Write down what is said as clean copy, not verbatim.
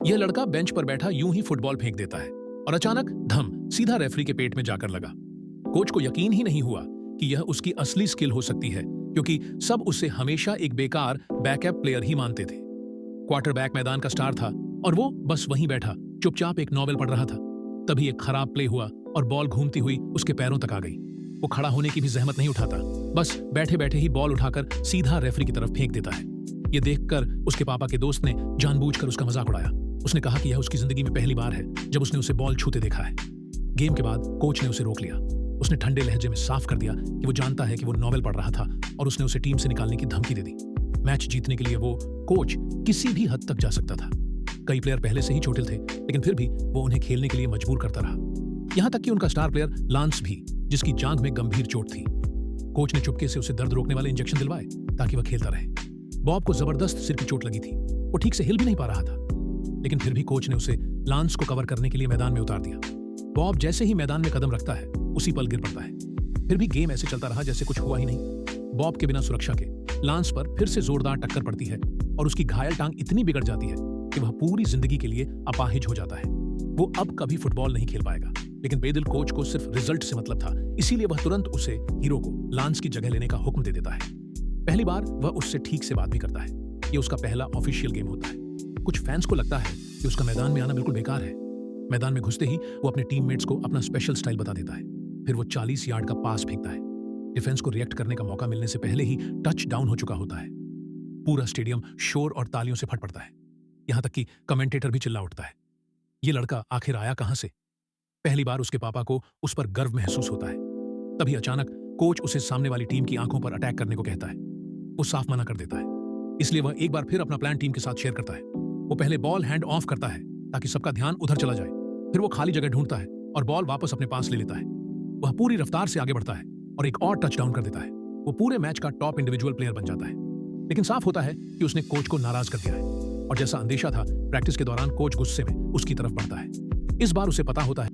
यह लड़का बेंच पर बैठा यूं ही फुटबॉल फेंक देता है और अचानक धम सीधा रेफरी के पेट में जाकर लगा। कोच को यकीन ही नहीं हुआ कि यह उसकी असली स्किल हो सकती है, क्योंकि सब उसे हमेशा एक बेकार बैकअप प्लेयर ही मानते थे। क्वार्टरबैक मैदान का स्टार था और वो बस वहीं बैठा चुपचाप एक नॉवेल पढ़ रहा था। तभी एक खराब प्ले हुआ और बॉल घूमती हुई उसके पैरों तक आ गई। वो खड़ा होने की भी जहमत नहीं उठाता, बस बैठे बैठे ही बॉल उठाकर सीधा रेफरी की तरफ फेंक देता है। ये देखकर उसके पापा के दोस्त ने जानबूझकर उसका मजाक उड़ाया। उसने कहा कि यह उसकी जिंदगी में पहली बार है जब उसने उसे बॉल छूते देखा है। गेम के बाद कोच ने उसे रोक लिया। उसने ठंडे लहजे में साफ कर दिया कि वो जानता है कि वो नॉवेल पढ़ रहा था और उसने उसे टीम से निकालने की धमकी दे दी। मैच जीतने के लिए वो कोच किसी भी हद तक जा सकता था। कई प्लेयर पहले से ही चोटिल थे, लेकिन फिर भी वो उन्हें खेलने के लिए मजबूर करता रहा। यहां तक कि उनका स्टार प्लेयर लांस भी, जिसकी जांघ में गंभीर चोट थी। कोच ने चुपके से उसे दर्द रोकने वाले इंजेक्शन दिलवाए ताकि वह खेलता रहे। बॉब को जबरदस्त सिर की चोट लगी थी, वो ठीक से हिल भी नहीं पा रहा था, लेकिन फिर भी कोच ने उसे लांस को कवर करने के लिए मैदान में उतार दिया। बॉब जैसे ही मैदान में कदम रखता है उसी पल गिर पड़ता है। फिर भी गेम ऐसे चलता रहा जैसे कुछ हुआ ही नहीं। बॉब के बिना सुरक्षा के लांस पर फिर से जोरदार टक्कर पड़ती है और उसकी घायल टांग इतनी बिगड़ जाती है कि वह पूरी जिंदगी के लिए अपाहिज हो जाता है। वो अब कभी फुटबॉल नहीं खेल पाएगा, लेकिन बेदिल कोच को सिर्फ रिजल्ट से मतलब था, इसीलिए वह तुरंत उसे हीरो को लांस की जगह लेने का हुक्म दे देता है। पहली बार वह उससे ठीक से बात भी करता है। ये उसका पहला ऑफिशियल गेम होता है। कुछ फैंस को लगता है कि उसका मैदान में आना बिल्कुल बेकार है। मैदान में घुसते ही वो अपने टीममेट्स को अपना स्पेशल स्टाइल बता देता है। फिर वो 40 यार्ड का पास फेंकता है। डिफेंस को रिएक्ट करने का मौका मिलने से पहले ही टच डाउन हो चुका होता है। पूरा स्टेडियम शोर और तालियों से फट पड़ता है। यहां तक कि कमेंटेटर भी चिल्ला उठता है। ये लड़का आखिर आया कहां से? पहली बार उसके पापा को उस पर गर्व महसूस होता है। तभी अचानक कोच उसे सामने वाली टीम की आंखों पर अटैक करने को कहता है। वो साफ मना कर देता है, इसलिए वह एक बार फिर अपना प्लान टीम के साथ शेयर करता है। वो पहले बॉल हैंड ऑफ करता है ताकि सबका ध्यान उधर चला जाए। फिर वो खाली जगह ढूंढता है और बॉल वापस अपने पास ले लेता है। वह पूरी रफ्तार से आगे बढ़ता है और एक और टचडाउन कर देता है। वो पूरे मैच का टॉप इंडिविजुअल प्लेयर बन जाता है। लेकिन साफ होता है कि उसने कोच को नाराज कर दिया है और जैसा अंदेशा था, प्रैक्टिस के दौरान कोच गुस्से में उसकी तरफ बढ़ता है। इस बार उसे पता होता है